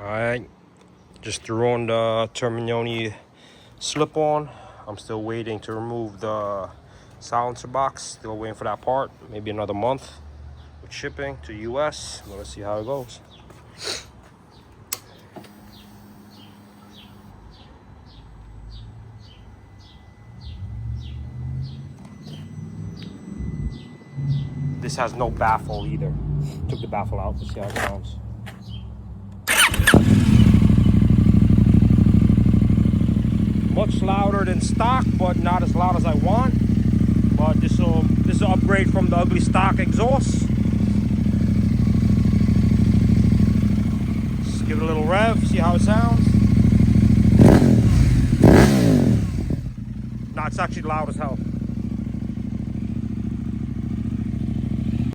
Alright, just threw on the termi slip-on. I'm still waiting to remove the silencer box. Still waiting for that part. Maybe another month with shipping to US. Let's see how it goes. This has no baffle either. Took the baffle out. Let's see how it sounds. Much louder than stock, but not as loud as I want. But this is an upgrade from the ugly stock exhaust. Just give it a little rev, see how it sounds. No, it's actually loud as hell.